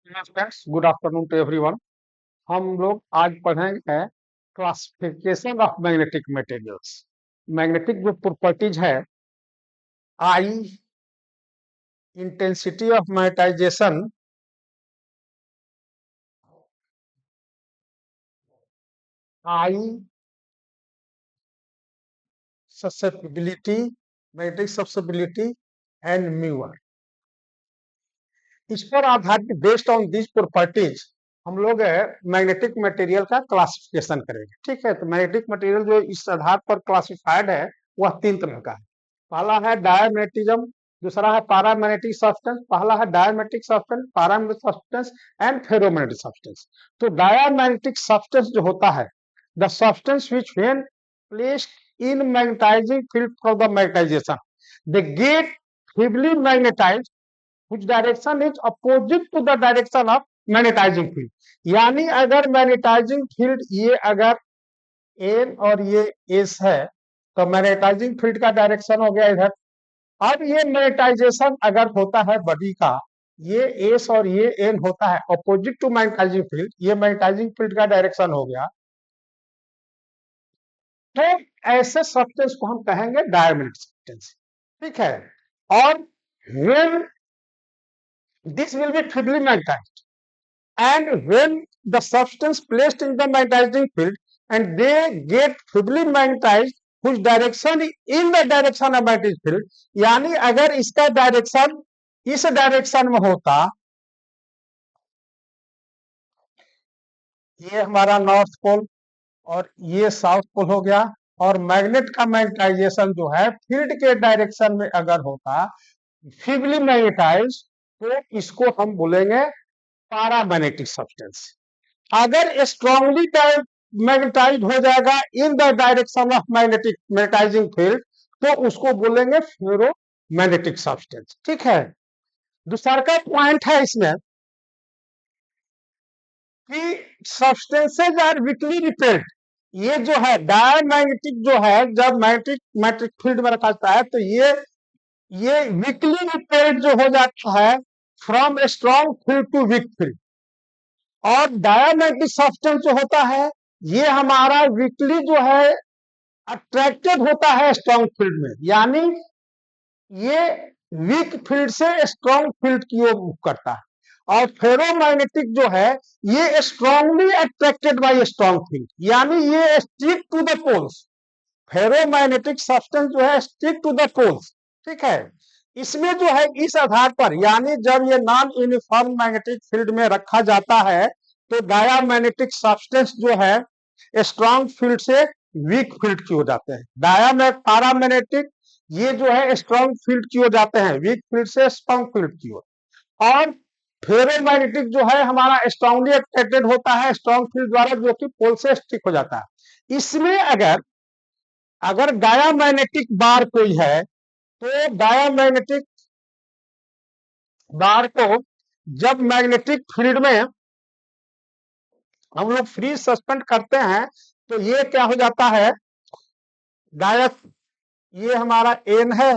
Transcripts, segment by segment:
Friends, good afternoon to everyone. हम लोग आज पढ़ेंगे classification of magnetic materials. Magnetic जो प्रॉपर्टीज है, I, intensity of magnetisation, I, susceptibility, magnetic susceptibility and mu. इस पर आधारित बेस्ड ऑन दिस प्रॉपर्टीज हम लोग मैग्नेटिक मटेरियल का क्लासिफिकेशन करेंगे। ठीक है, तो मैग्नेटिक मटेरियल जो इस आधार पर क्लासिफाइड है वह तीन तरह का है। पहला है डायमैग्नेटिज्म, दूसरा है पैरामैग्नेटिक सब्सटेंस, पहला है diamagnetic substance, paramagnetic substance and ferromagnetic substance. तो डायमैग्नेटिक सब्सटेंस जो होता है, the substance which when placed in magnetizing field for the magnetization they get feebly magnetized which direction is opposite to the direction of magnetizing field. यानी अगर magnetising field ये अगर N और ये एस है तो मैग्नेटाइजिंग फील्ड का direction हो गया इधर। अब ये मैग्नेटाइजेशन अगर होता है बॉडी का, ये एस और ये एन होता है अपोजिट टू मैग्नेटाइजिंग फील्ड, ये मैग्नेटाइजिंग फील्ड का डायरेक्शन हो गया, तो ऐसे सब्सटेंस को हम कहेंगे डायमैग्नेटिक सब्सटेंस। ठीक है, और when this will be feebly magnetized and when the substance placed in the magnetizing field and they get feebly magnetized whose direction in the direction of magnetic field, यानी अगर इसका direction इस direction में होता, ये हमारा नॉर्थ पोल और ये साउथ पोल हो गया, और मैग्नेट का मैग्नेटाइजेशन जो है फील्ड के डायरेक्शन में अगर होता फीबली मैग्नेटाइज, तो इसको हम बोलेंगे पैरामैग्नेटिक सब्सटेंस। अगर स्ट्रांगली मैग्नेटाइज हो जाएगा in the direction of magnetic magnetizing field, तो उसको बोलेंगे फेरोमैग्नेटिक सब्सटेंस। ठीक है, दूसरा का पॉइंट है इसमें कि सब्सटेंसेज आर वीकली रिपेल्ड। ये जो है डायमैग्नेटिक जो है, जब मैग्नेटिक फील्ड में रखा जाता है तो ये वीकली रिपेल्ड जो हो जाता है from strong field to weak field. और डायमैग्नेटिक सब्सटेंस जो होता है ये हमारा वीकली जो है अट्रैक्टेड होता है स्ट्रॉन्ग फील्ड में, यानी ये वीक फील्ड से स्ट्रॉन्ग फील्ड की ओर मूव करता है। और फेरोमैग्नेटिक जो है ये strongly attracted by strong field, यानी ये stick to the poles. Ferromagnetic substance जो है स्टिक टू द पोल्स। ठीक है, इसमें जो है इस आधार पर, यानी जब ये नॉन यूनिफॉर्म मैग्नेटिक फील्ड में रखा जाता है तो डायमैग्नेटिक सब्सटेंस जो है स्ट्रॉन्ग फील्ड से वीक फील्ड की हो जाते हैं। पैरामैग्नेटिक ये जो है स्ट्रॉन्ग फील्ड की हो जाते हैं, वीक फील्ड से स्ट्रॉन्ग फील्ड की ओर। और फेरोमैग्नेटिक जो है हमारा स्ट्रांगली अट्रैक्टेड होता है स्ट्रॉन्ग फील्ड द्वारा, जो कि पोल से स्टिक हो जाता है। इसमें अगर अगर डायमैग्नेटिक बार कोई है तो डायमैग्नेटिक बार को जब मैग्नेटिक फील्ड में हम लोग फ्री सस्पेंड करते हैं तो ये क्या हो जाता है, ये हमारा एन है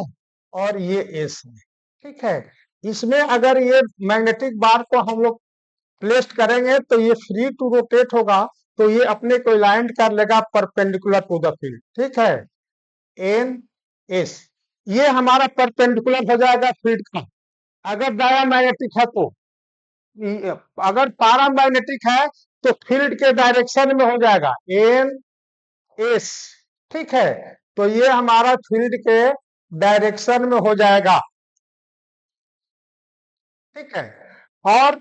और ये एस है। ठीक है, इसमें अगर ये मैग्नेटिक बार को हम लोग प्लेस करेंगे तो ये फ्री टू रोटेट होगा, तो ये अपने को अलाइन कर लेगा परपेंडिकुलर टू द फील्ड। ठीक है, एन एस ये हमारा परपेंडिकुलर हो जाएगा फील्ड का अगर डायमैग्नेटिक है तो। अगर पैरामैग्नेटिक है तो फील्ड के डायरेक्शन में हो जाएगा एन एस। ठीक है, तो ये हमारा फील्ड के डायरेक्शन में हो जाएगा। ठीक है, और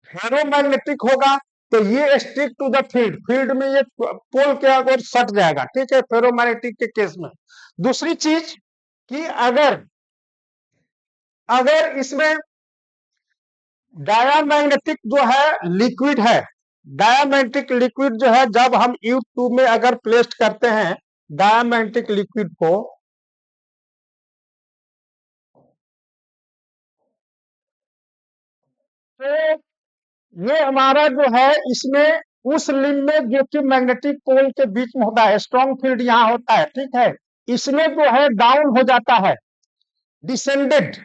फेरोमैग्नेटिक होगा तो ये stick to the field, field में ये पोल के ओर सट जाएगा। ठीक है, फेरोमैग्नेटिक के केस में। दूसरी चीज कि अगर अगर इसमें डायमैग्नेटिक जो है लिक्विड है, डायमैग्नेटिक लिक्विड जो है जब हम ट्यूब ट्यूब में अगर प्लेस करते हैं डायमैग्नेटिक लिक्विड को, तो ये हमारा जो है इसमें उस लिंब में जो कि मैग्नेटिक पोल के बीच में होता है, स्ट्रॉन्ग फील्ड यहाँ होता है। ठीक है, इसमें जो है डाउन हो जाता है, डिसेंडेड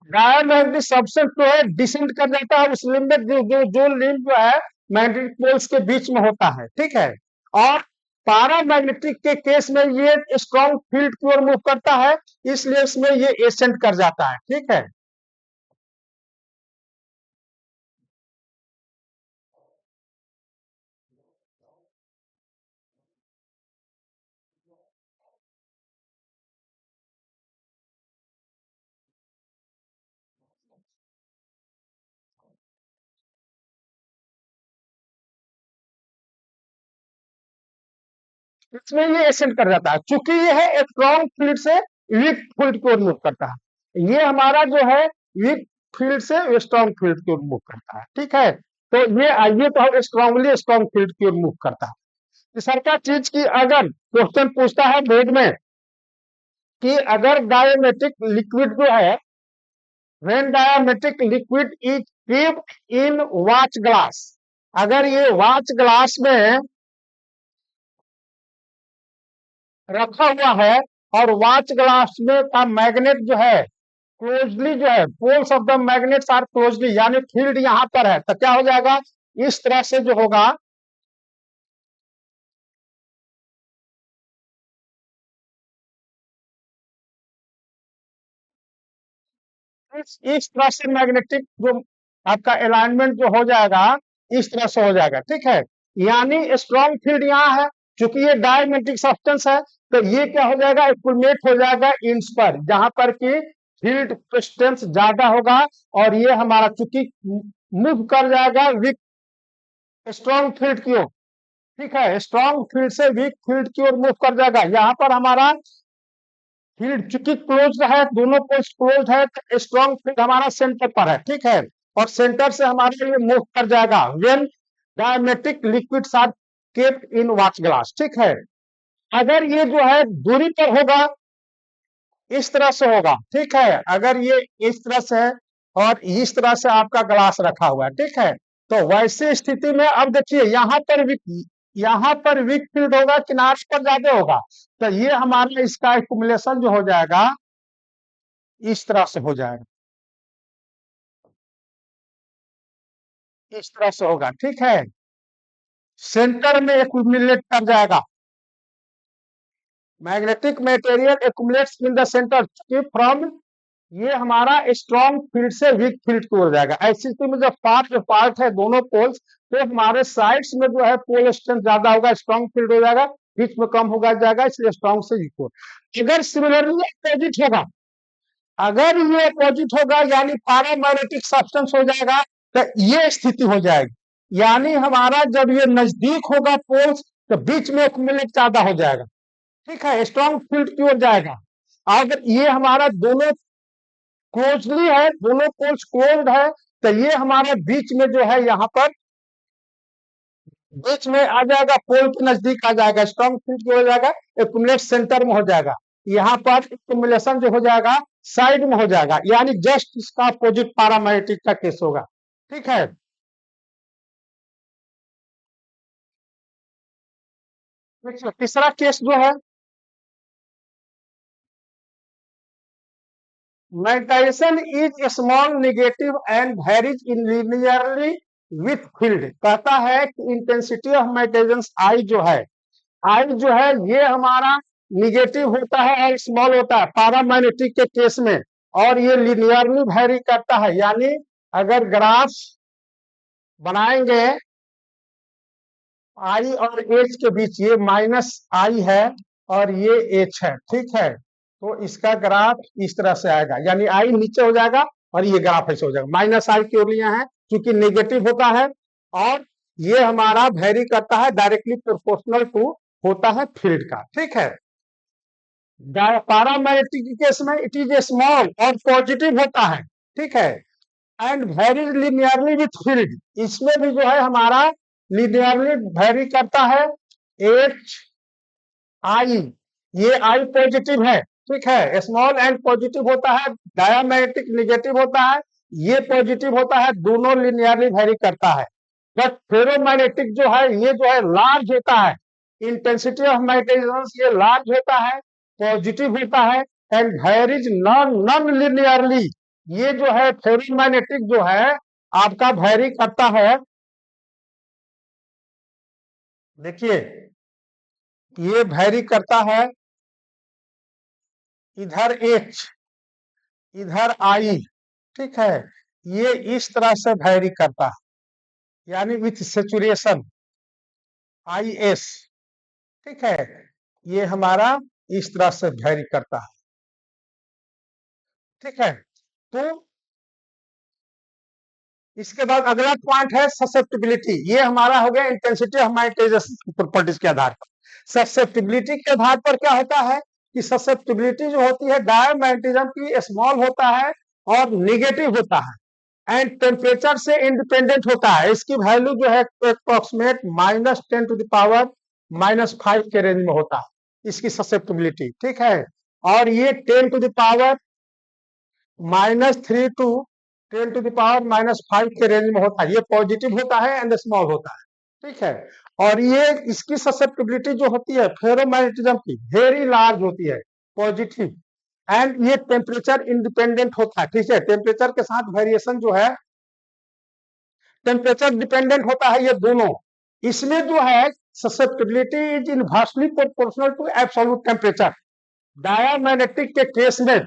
डायमैग्नेटिक सब्सटेंस जो है डिसेंड कर जाता है उस लिंब में, जो लिंब जो है मैग्नेटिक पोल्स के बीच में होता है, ठीक है। और पैरामैग्नेटिक के केस में ये स्ट्रॉन्ग फील्ड की ओर मूव करता है, इसलिए इसमें ये एसेंट कर जाता है, ठीक है। इसमें ये एसेंट कर जाता है, चूंकि ये है स्ट्रॉन्ग फील्ड से वीक फील्ड की ओर मूव करता है। ये हमारा जो है वीक फील्ड से स्ट्रॉन्ग फील्ड की ओर मूव करता है, ठीक है। तो ये तो हम स्ट्रांगली स्ट्रॉन्ग फील्ड की ओर मूव करता है। तीसरा क्या चीज की अगर क्वेश्चन पूछता है बोर्ड में कि अगर डायमेट्रिक लिक्विड जो है, when diametric liquid is kept in watch glass, अगर ये वॉच ग्लास में रखा हुआ है और वॉच ग्लास में का मैग्नेट जो है क्लोजली जो है, poles of the magnets are closely, यानी फील्ड यहां पर है, तो क्या हो जाएगा, इस तरह से जो होगा, इस तरह से मैग्नेटिक जो आपका अलाइनमेंट जो हो जाएगा, इस तरह से हो जाएगा, ठीक है। यानी स्ट्रॉन्ग फील्ड यहाँ है, चूंकि ये डायमेट्रिक सब्सटेंस है, तो ये क्या हो जाएगा, एक्यूमुलेट हो जाएगा इंस पर, जहां पर कि फील्ड स्ट्रेंथ ज्यादा होगा, और ये हमारा चूंकि मूव कर जाएगा वीक स्ट्रॉन्ग फील्ड की ओर, ठीक है, स्ट्रॉन्ग फील्ड से वीक फील्ड की ओर मूव कर जाएगा। यहाँ पर हमारा फील्ड चूंकि क्लोज है, दोनों पोस्ट क्लोज है, तो स्ट्रॉन्ग फील्ड हमारा सेंटर पर है, ठीक है। और सेंटर से हमारे लिए मूव कर जाएगा when diametric liquids are kept in watch glass, ठीक है। अगर ये जो है दूरी पर होगा, इस तरह से होगा, ठीक है, अगर ये इस तरह से है और इस तरह से आपका ग्लास रखा हुआ है, ठीक है, तो वैसी स्थिति में अब देखिए यहाँ पर वीक फील्ड होगा, किनारे पर ज्यादा होगा, तो ये हमारा इसका एक्युमुलेशन जो हो जाएगा, इस तरह से हो जाएगा, इस तरह से होगा, ठीक है, सेंटर में एक्युमुलेट कर जाएगा, magnetic material accumulates in the centre from, ये हमारा स्ट्रॉन्ग फील्ड से वीक फील्ड की ओर जाएगा। ऐसी स्थिति में जो पार्ट है दोनों पोल्स, तो हमारे साइड्स में जो है पोल स्ट्रेंथ ज्यादा होगा, स्ट्रॉन्ग फील्ड हो जाएगा, बीच में कम होगा जाएगा, इसलिए स्ट्रॉन्ग से वीक हो। अगर सिमिलरली अपोजिट होगा, अगर ये अपोजिट होगा यानी पैरामैग्नेटिक सब्सटेंस हो जाएगा, तो ये स्थिति हो जाएगी, यानी हमारा जब ये नजदीक होगा पोल्स, तो बीच में एक्युमुलेट ज्यादा हो जाएगा, ठीक है, स्ट्रॉन्ग फील्ड की ओर जाएगा। अगर ये हमारा दोनों क्लोजली है, दोनों पोल्स क्लोज्ड है, तो ये हमारे बीच में जो है यहाँ पर बीच में आ जाएगा, पोल के नजदीक आ जाएगा, स्ट्रॉन्ग फील्ड की हो जाएगा, एक्युमुलेट सेंटर में हो जाएगा। यहाँ पर एक्युमुलेशन जो हो जाएगा साइड में हो जाएगा, यानी जस्ट इसका अपोजिट पैरामैग्नेटिक का केस होगा, ठीक है। तीसरा केस जो है, magnetization is small negative and varies in linearly with field, कहता है कि इंटेंसिटी ऑफ मैग्नेटाइजेशन आई जो है ये हमारा निगेटिव होता है और स्मॉल होता है पैरामैग्नेटिक के केस में, और ये लिनियरली वेरी करता है, यानी अगर ग्राफ बनाएंगे आई और एच के बीच, ये माइनस आई है और ये एच है, ठीक है, तो इसका ग्राफ इस तरह से आएगा, यानी आई नीचे हो जाएगा और ये ग्राफ ऐसे हो जाएगा, माइनस आई क्यों लिया है, क्योंकि नेगेटिव होता है और ये हमारा वेरी करता है डायरेक्टली प्रोपोर्शनल टू होता है फील्ड का, ठीक है। पैरामैग्नेटिक केस में इट इज ए स्मॉल और पॉजिटिव होता है, ठीक है, and very linearly with field, इसमें भी जो है हमारा लिनियरली वेरी करता है, एच आई, ये आई पॉजिटिव है, ठीक है, स्मॉल एंड पॉजिटिव होता है, डायमैग्नेटिक नेगेटिव होता है, ये पॉजिटिव होता है, दोनों लिनियरली वेरी करता है। बट फेरोमैग्नेटिक जो है ये जो है लार्ज होता है, इंटेंसिटी ऑफ मैग्नेटाइजेशन ये लार्ज होता है, पॉजिटिव होता है, and varies non non linearly ये जो है फेरोमैग्नेटिक जो है आपका वैरी करता है, देखिए ये वैरी करता है, इधर H इधर I, ठीक है, ये इस तरह से वैरी करता है, यानी विथ सेचुरेशन IS, ठीक है, ये हमारा इस तरह से वैरी करता है, ठीक है। तो इसके बाद अगला पॉइंट है ससेप्टिबिलिटी, ये हमारा हो गया इंटेंसिटी ऑफ मैग्नेटाइजेशन प्रॉपर्टीज के आधार पर। ससेप्टिबिलिटी के आधार पर क्या होता है कि ससेप्टिबिलिटी जो होती है डायमैग्नेटिज्म की स्मॉल होता है और निगेटिव होता है एंड टेम्परेचर से इंडिपेंडेंट होता है। इसकी वैल्यू जो है अप्रोक्सीमेट -10⁻⁻⁵ के रेंज में होता है इसकी ससेप्टिबिलिटी, ठीक है। और ये 10⁻³ टू 10⁻⁻⁵ के रेंज में होता है, ये पॉजिटिव होता है एंड स्मॉल होता है, ठीक है। और ये इसकी ससेप्टिबिलिटी जो होती है फेरोमैग्नेटिज्म की वेरी लार्ज होती है, पॉजिटिव, एंड ये टेम्परेचर इंडिपेंडेंट होता है, ठीक है। टेम्परेचर के साथ वेरिएशन जो है टेम्परेचर डिपेंडेंट होता है, ये दोनों। इसमें जो है susceptibility is inversely proportional to absolute temperature. Diamagnetic के केस में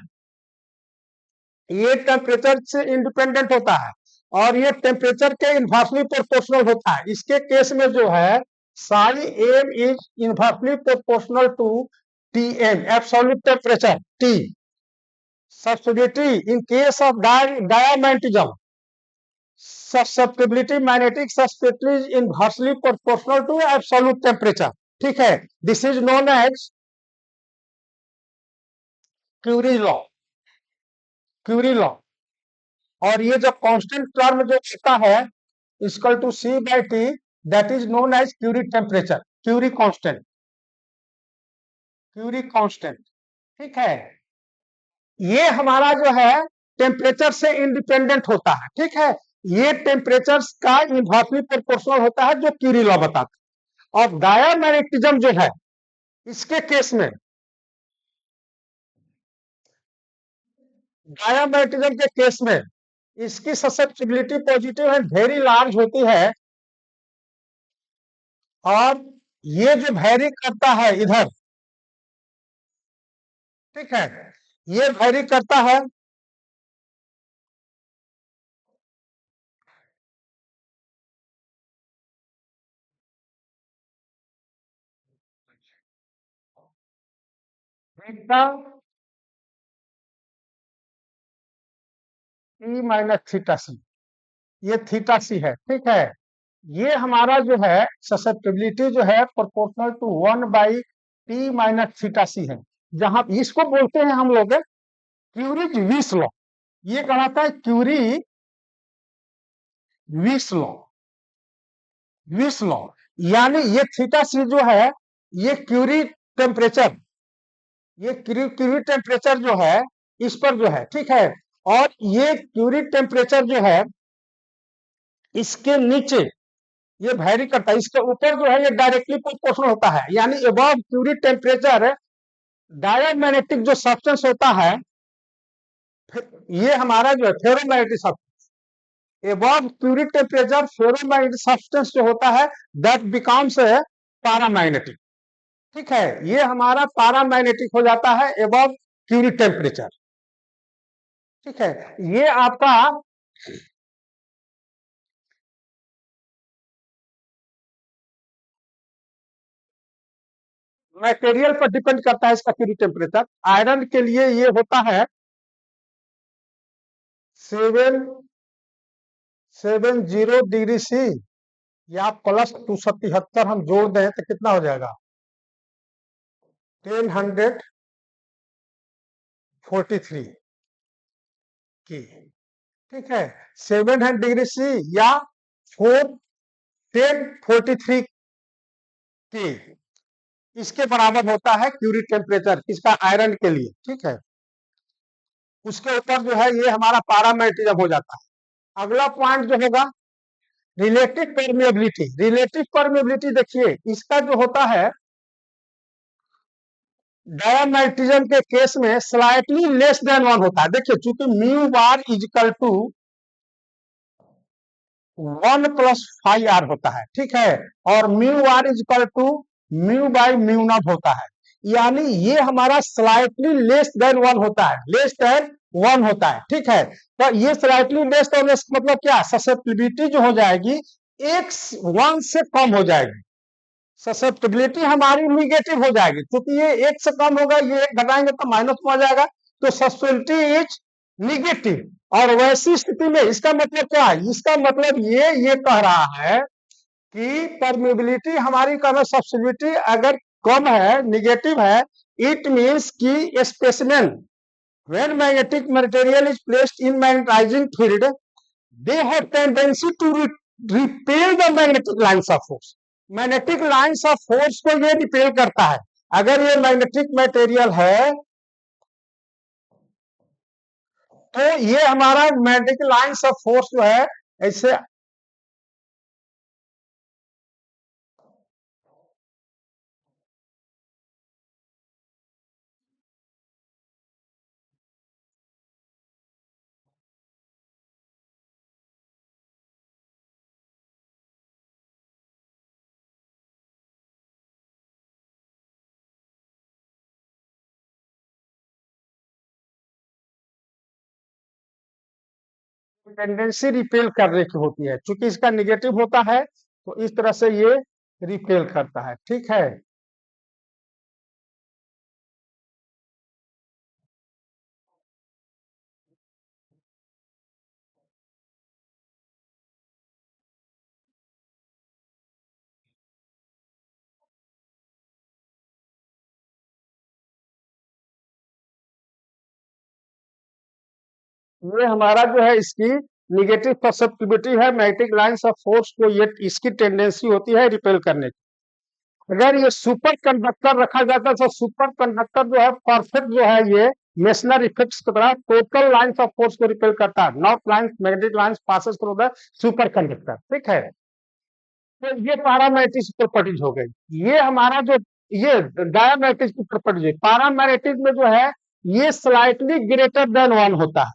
ये टेम्परेचर से इंडिपेंडेंट होता है और ये टेम्परेचर के इनवर्सली प्रोपोर्शनल होता है। इसके केस में जो है psi M is inversely proportional to Tm, absolute temperature T। Susceptibility in case of diamagnetism, susceptibility magnetic susceptibility is inversely proportional to absolute temperature, ठीक है। This is known as Curie law, Curie law. और ये जो constant term जो होता है equal to C/T, that is known as Curie temperature, Curie constant, Curie constant, ठीक है। ये हमारा जो है टेम्परेचर से इंडिपेंडेंट होता है, ठीक है। ये टेम्परेचर का इनवर्सली प्रोपोर्शनल होता है जो क्यूरी लॉ बताता है। और डायमैग्नेटिज्म जो है इसके केस में, डायमैग्नेटिज्म के केस में इसकी susceptibility positive and very large होती है और ये जो वैरी करता है इधर, ठीक है, ये वैरी करता है थीटा T-θc, ये थीटा सी है, ठीक है। ये हमारा जो है ससेप्टिबिलिटी जो है प्रोपोर्शनल टू 1/T-θc है, जहां इसको बोलते हैं हम लोग क्यूरिज विस लॉ। ये कहलाता है Curie Weiss law, Weiss law. यानी ये थीटा सी जो है ये क्यूरी टेम्परेचर, ये क्यूरी टेम्परेचर जो है इस पर जो है, ठीक है। और ये क्यूरी टेम्परेचर जो है इसके नीचे ये वैरी करता है, इसके ऊपर जो है ये डायरेक्टली प्रोपोर्शनल होता है, यानी अबव क्यूरी टेम्परेचर डायमैग्नेटिक जो सब्सटेंस होता है, ये हमारा जो है ferromagnetic substance, above Curie temperature ferromagnetic substance जो होता है दैट बिकम्स पैरामैग्नेटिक, ठीक है। ये हमारा पैरामैग्नेटिक हो जाता है अबव क्यूरी टेम्परेचर, ठीक है। ये आपका मटेरियल पर डिपेंड करता है इसका क्यूरी टेम्परेचर। आयरन के लिए ये होता है 770 डिग्री सी या प्लस 273 हम जोड़ दें तो कितना हो जाएगा 1043 की, ठीक है। 700 डिग्री सी या 1043 की, इसके बराबर होता है क्यूरी टेम्परेचर इसका आयरन के लिए, ठीक है। उसके ऊपर जो है ये हमारा पैरामैग्नेटिज्म हो जाता है। अगला पॉइंट जो होगा रिलेटिव परमेबिलिटी। रिलेटिव परमेबिलिटी देखिए इसका जो होता है डायमैग्नेटिज्म के केस में स्लाइटली लेस देन 1 होता है। देखिए चूंकि mu bar is equal to 1 plus five r होता है, ठीक है, और mu r is equal to mu by mu naught होता है, यानी ये हमारा स्लाइटली लेस देन 1 होता है, लेस देन 1 होता है, ठीक है। तो ये स्लाइटली लेस देन मतलब क्या, ससेप्टिबिलिटी जो हो जाएगी x 1 से कम हो जाएगी, ससेप्टिबिलिटी हमारी निगेटिव हो जाएगी, क्योंकि ये एक से कम होगा, ये एक घटाएंगे तो माइनस में आ जाएगा, तो ससेप्टिबिलिटी इज निगेटिव। और वैसी स्थिति में इसका मतलब क्या है, इसका मतलब ये कह रहा है कि परमेबिलिटी हमारी कम है, सब्सिडिटी अगर कम है, निगेटिव है, इट मीन्स कि specimen when magnetic material is placed in magnetizing field they have tendency to repel the magnetic lines of force। Magnetic lines of force को ये रिपेल करता है। अगर ये मैग्नेटिक मटेरियल है तो ये हमारा मैग्नेटिक लाइन्स ऑफ फोर्स जो है ऐसे टेंडेंसी रिपेल करने की होती है, क्योंकि इसका निगेटिव होता है तो इस तरह से ये रिपेल करता है, ठीक है। ये हमारा जो है इसकी निगेटिव ससेप्टिबिलिटी है, मैग्नेटिक लाइंस ऑफ फोर्स को ये इसकी टेंडेंसी होती है रिपेल करने की। अगर ये सुपर कंडक्टर रखा जाता है तो सुपर कंडक्टर जो है परफेक्ट जो है ये मेसनर इफेक्ट्स की तरह टोटल लाइंस ऑफ फोर्स को रिपेल करता है, not lines magnetic lines passes through the super conductor, ठीक है। तो ये पैरामैग्नेटिक प्रॉपर्टीज हो गई। ये हमारा जो ये डायमैग्नेटिक की प्रॉपर्टीज है, पैरामैग्नेटिक में जो है ये स्लाइटली ग्रेटर देन 1 होता है,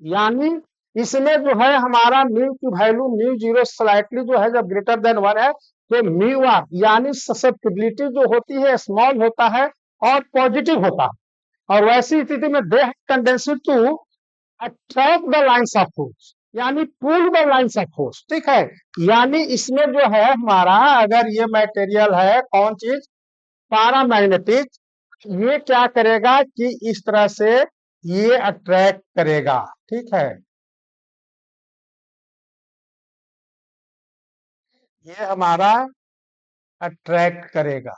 यानी इसमें जो है हमारा म्यू की वैल्यू म्यू जीरो स्लाइटली जो है जब ग्रेटर देन 1 है तो म्यू आर यानी ससेप्टिबिलिटी जो होती है स्मॉल होता है और पॉजिटिव होता है, और वैसी स्थिति में they have tendency to attract the lines of force, यानी pull the lines of force, ठीक है। यानी इसमें जो है हमारा अगर ये मटेरियल है कौन चीज, पैरामैग्नेटिक, ये क्या करेगा कि इस तरह से ये अट्रैक्ट करेगा, ठीक है, ये हमारा अट्रैक्ट करेगा।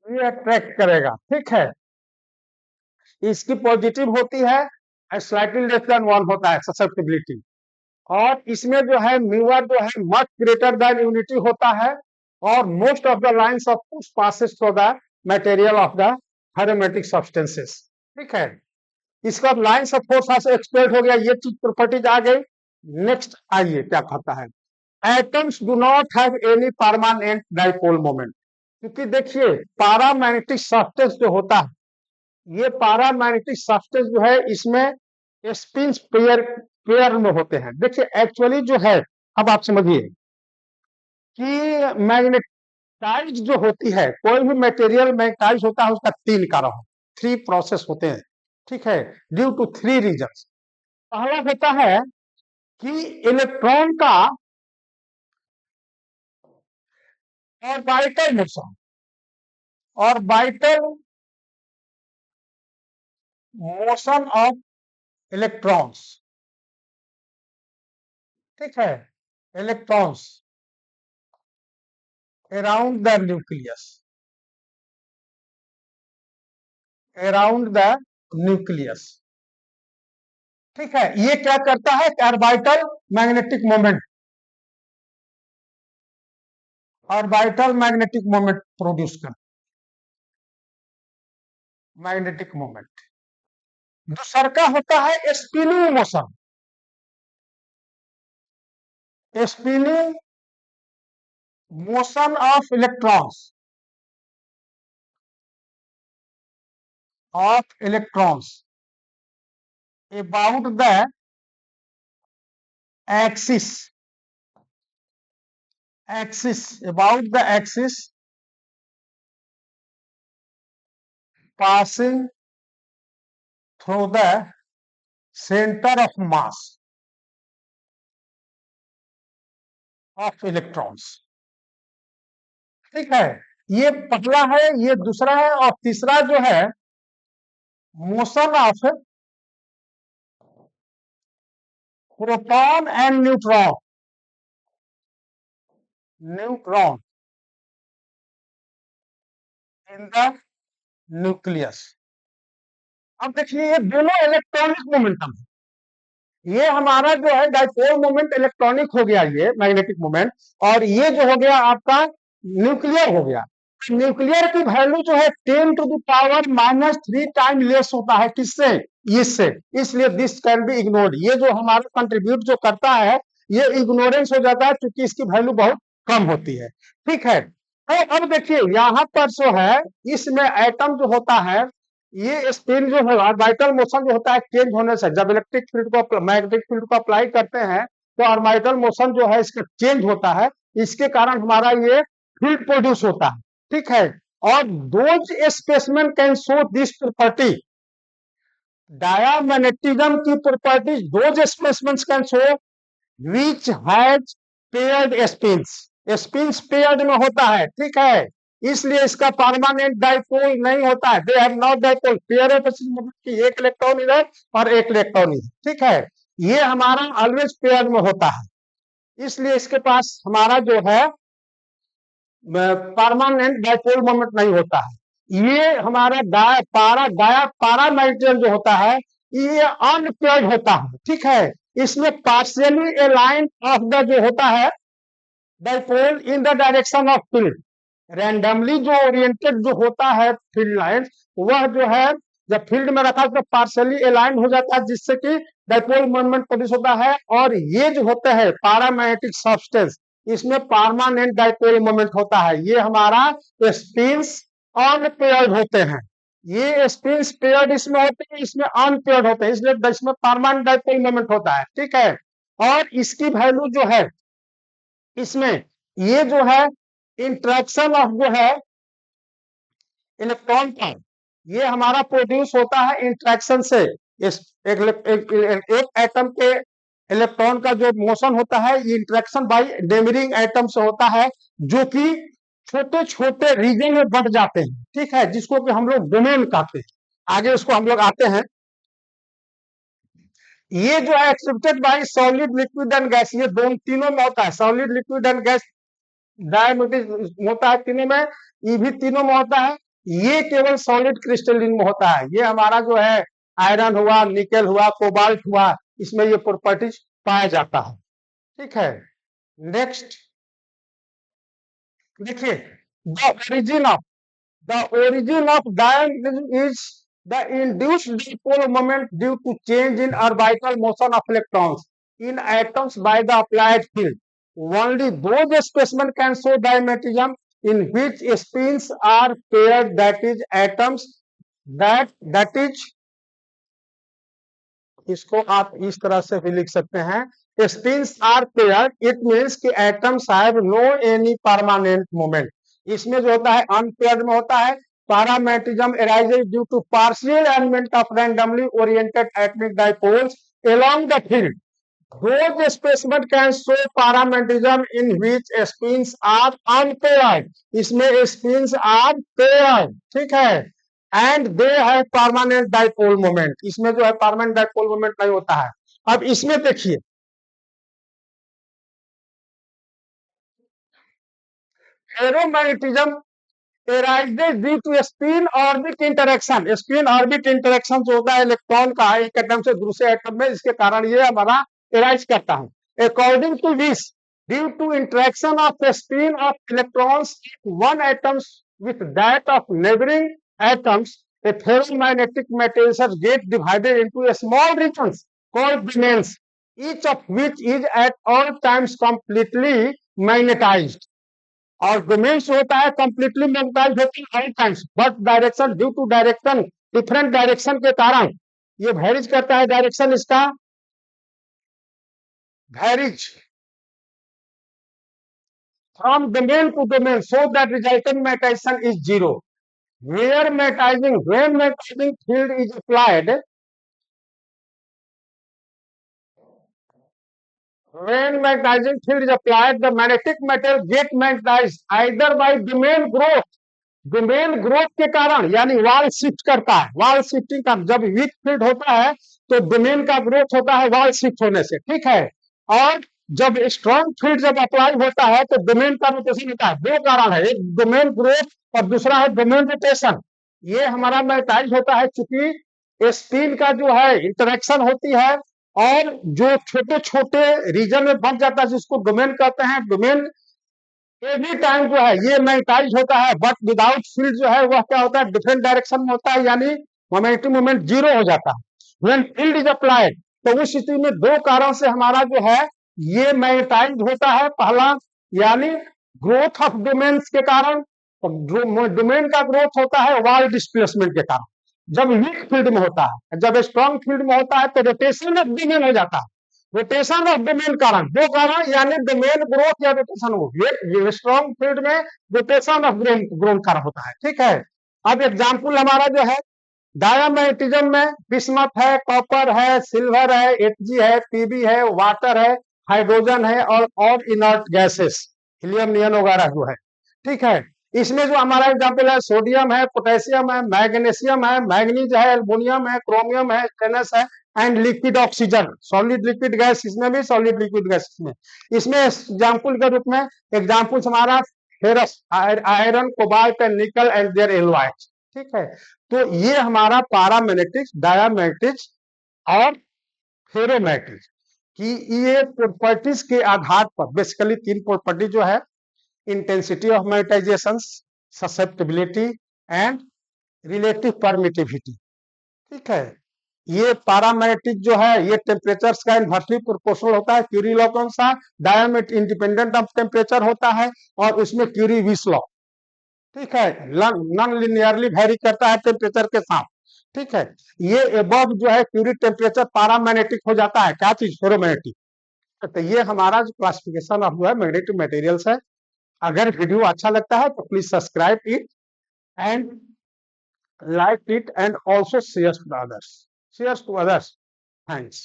ये अट्रैक्ट करेगा, ठीक है। इसकी पॉजिटिव होती है, स्लाइटली लेस देन 1 होता है ससेप्टिबिलिटी, और इसमें जो है म्यूआर जो है मच ग्रेटर देन यूनिटी होता है, और most of the lines of force passes through the material of the ferromagnetic substances, ठीक है। इसका लाइंस ऑफ फोर्स से एक्सप्लेन हो गया, ये चीज प्रॉपर्टीज आ गई। नेक्स्ट आइए क्या कहता है, atoms do not have any permanent dipole moment, क्योंकि देखिए पैरामैग्नेटिक सब्सटेंस जो होता है, ये पैरामैग्नेटिक सब्सटेंस जो है इसमें स्पिन पेयर पेयर में होते हैं। देखिए एक्चुअली जो है, अब आप समझिए कि मैग्नेटाइज जो होती है, कोई भी मटेरियल मैग्नेटाइज होता है उसका 3 कारण हो, 3 प्रोसेस होते हैं, ठीक है, ड्यू टू 3 रीजंस। पहला होता है कि इलेक्ट्रॉन का orbital motion, orbital motion of electrons, ठीक है, electrons around the nucleus, around the nucleus। ठीक है, ये क्या करता है, orbital magnetic moment, orbital magnetic moment produce कर, मैग्नेटिक मोमेंट। दूसरा का होता है spinning motion, spinning motion of electrons, of electrons about the axis, axis, about the axis, passing through the center of mass of electrons। ठीक है, ये पहला है, ये दूसरा है, और तीसरा जो है motion of proton and neutron, neutron in the nucleus. अब देखिए ये दोनों इलेक्ट्रॉनिक मोमेंटम है, ये हमारा जो है डाइपोल मोमेंट इलेक्ट्रॉनिक हो गया, ये मैग्नेटिक मोमेंट, और ये जो हो गया आपका न्यूक्लियर हो गया। न्यूक्लियर की वैल्यू जो है 10⁻³ टाइम लेस होता है, किससे, इससे, इसलिए दिस कैन बी इग्नोर्ड। ये जो हमारा कंट्रीब्यूट जो करता है ये इग्नोरेंस हो जाता है क्योंकि इसकी वैल्यू बहुत कम होती है। ठीक है, तो अब देखिए यहाँ पर जो है इसमें एटम जो होता है, ये स्पिन जो है ऑर्बिटल मोशन जो होता है चेंज होने से, जब इलेक्ट्रिक फील्ड को मैग्नेटिक फील्ड को अप्लाई करते हैं तो ऑर्बिटल मोशन जो है इसका चेंज होता है, इसके कारण हमारा ये फील्ड प्रोड्यूस होता है। ठीक है, और those specimen can show this property, diamagnetism की properties those specimen can show which has paired spins, spins paired में होता है। ठीक है, इसलिए इसका परमानेंट डाइपोल नहीं होता है, they have not dipole, pair है मतलब कि एक इलेक्ट्रॉन इधर और एक इलेक्ट्रॉन इधर। ठीक है, ये हमारा ऑलवेज पेयर में होता है, इसलिए इसके पास हमारा जो है परमानेंट डाइपोल मोमेंट नहीं होता है। ये हमारा पारा मैग्नेटिज्म जो होता है ये अनपेयर्ड होता है। ठीक है, इसमें पार्शियली अलाइंड ऑफ द जो होता है dipole in the direction of field, randomly जो ओरिएंटेड जो होता है फील्ड लाइन, वह जो है जब फील्ड में रखा तो पार्शियली अलाइंड हो जाता है जिससे कि डाइपोल मोमेंट प्रोड्यूस होता है। और ये जो होते हैं पैरामैग्नेटिक सब्सटेंस, इसमें परमानेंट डाइपोल मोमेंट होता है। ये हमारा स्पिन्स अनपेयर्ड होते हैं, ये स्पिन्स पेयर्ड इसमें होते हैं, इसमें अनपेयर्ड होते हैं, इसलिए इसमें परमानेंट डाइपोल मोमेंट होता है। ठीक है, और इसकी वैल्यू जो है इसमें ये जो है इंट्रैक्शन ऑफ जो है इलेक्ट्रॉन का, ये हमारा प्रोड्यूस होता है इंट्रैक्शन से। एक एटम के इलेक्ट्रॉन का जो मोशन होता है ये इंट्रैक्शन बाय नेबरिंग एटम से होता है, जो कि छोटे छोटे रीजन में बढ़ जाते हैं। ठीक है, जिसको कि हम लोग डोमेन कहते हैं, आगे उसको हम लोग आते हैं। ये जो है accepted by solid liquid and gas, ये दोनों तीनों में होता है, सॉलिड लिक्विड एंड गैस डायमेटिक होता है तीनों में, ये भी तीनों में होता है। ये केवल सॉलिड क्रिस्टलिन में होता है, ये हमारा जो है आयरन हुआ, निकेल हुआ, कोबाल्ट हुआ, इसमें ये प्रॉपर्टीज पाया जाता है। ठीक है, नेक्स्ट देखिए the origin of diamagnetism is the induced dipole moment due to change in orbital motion of electrons in atoms by the applied field. Only those specimen can show diamagnetism in which spins are paired, that is atoms that is, इसको आप इस तरह से भी लिख सकते हैं, spins are paired, it means कि atoms have no any permanent moment। इसमें जो होता है अनपेयर्ड में होता है। Paramagnetism arises due to partial alignment of randomly oriented atomic dipoles along the field। Those specimen can show paramagnetism in which spins are unpaired, इसमें spins are paired। ठीक है, and they have permanent dipole moment, इसमें जो है permanent dipole moment नहीं होता है। अब इसमें देखिए ferromagnetism arises due to spin orbit interaction. Spin orbit interaction जो होता है इलेक्ट्रॉन का एक एटम से दूसरे एटम में, इसके कारण ये हमारा एराइज करता है। According to this, due to interaction of spin of electrons one atoms with that of neighboring atoms, a ferromagnetic material get divided into a small regions called domains, each of which is at all times completely magnetized. और domains होता है completely magnetize होती है all times, but direction due to direction, different direction के कारण ये varies करता है, डायरेक्शन इसका varies from domain to domain, so that resultant magnetization is zero. Where magnetizing, when magnetizing field is applied, when magnetizing field is applied, the magnetic material get magnetized either by domain growth, domain growth के कारण, यानी वाल shift करता है, वाल shifting का, जब weak field होता है तो डोमेन का ग्रोथ होता है वाल शिफ्ट होने से, ठीक है। और जब स्ट्रॉन्ग फील्ड जब अप्लाई होता है तो डोमेन का रोटेशन होता है। दो कारण है, एक डोमेन ग्रोथ और दूसरा है डोमेन रोटेशन। ये हमारा मैग्नेटाइज होता है चूंकि स्पिन का जो है इंटरेक्शन होती है और जो छोटे छोटे रीजन में बन जाता है जिसको डोमेन कहते हैं। डोमेन एवरी टाइम जो है ये मैग्नेटाइज होता है, बट विदाउट फील्ड जो है वह क्या होता है, डिफरेंट डायरेक्शन में होता है, यानी मोमेंटम मोमेंट जीरो हो जाता है। व्हेन फील्ड इज अप्लाइड, तो उस स्थिति में दो कारण से हमारा जो है ये मैग्नेटाइज होता है। पहला यानी ग्रोथ ऑफ डोमेन्स के कारण, डोमेन का ग्रोथ होता है वाल डिस्प्लेसमेंट के कारण जब वीक फील्ड में होता है। जब स्ट्रॉन्ग फील्ड में होता है तो रोटेशन ऑफ डोमेन हो जाता है, रोटेशन ऑफ डोमेन कारण, दो कारण, यानी डोमेन ग्रोथ या रोटेशन हो। स्ट्रॉन्ग फील्ड में रोटेशन ऑफ ग्रोथ कारण होता है, ठीक है। अब एग्जांपल हमारा जो है डायामैग्नेटिज्म में बिस्मथ है, कॉपर है, सिल्वर है, एटजी है, पीबी है, वाटर है, हाइड्रोजन है और इनर्ट गैसेस, हीलियम, नियन वगैरह जो है, ठीक है। इसमें जो हमारा एग्जाम्पल है सोडियम है, पोटेशियम है, मैग्नीशियम है, मैग्नीज है, एल्युमिनियम है, क्रोमियम है, स्टेनस है and liquid oxygen, solid liquid gas, इसमें भी सॉलिड लिक्विड गैस इसमें एग्जाम्पल के रूप में एग्जाम्पल हमारा ferrous, iron, cobalt and nickel and their alloys, ठीक है। तो ये हमारा पैरामैग्नेटिक्स, डायामैग्नेटिक्स और फेरोमैग्नेटिक्स की ये प्रॉपर्टीज के आधार पर बेसिकली तीन प्रॉपर्टी जो है, intensity of magnetisation, susceptibility and relative permittivity, ठीक है। ये पैरामैग्नेटिक जो है ये टेम्परेचर का इनवर्सली प्रोपोर्शनल होता है, क्यूरी लॉ कौन सा, डायमीटर इंडिपेंडेंट ऑफ टेम्परेचर होता है और उसमें क्यूरी विस लॉ, ठीक है, नॉन लिनियरली वेरी करता है टेम्परेचर के साथ, ठीक है। ये एबव जो है क्यूरी टेम्परेचर पैरामैग्नेटिक हो जाता है, क्या चीज, फेरोमैग्नेटिक। तो ये हमारा जो क्लासिफिकेशन ऑफ जो है मैग्नेटिक मटेरियल्स है। अगर वीडियो अच्छा लगता है तो please subscribe it and like it and also share to others. Thanks.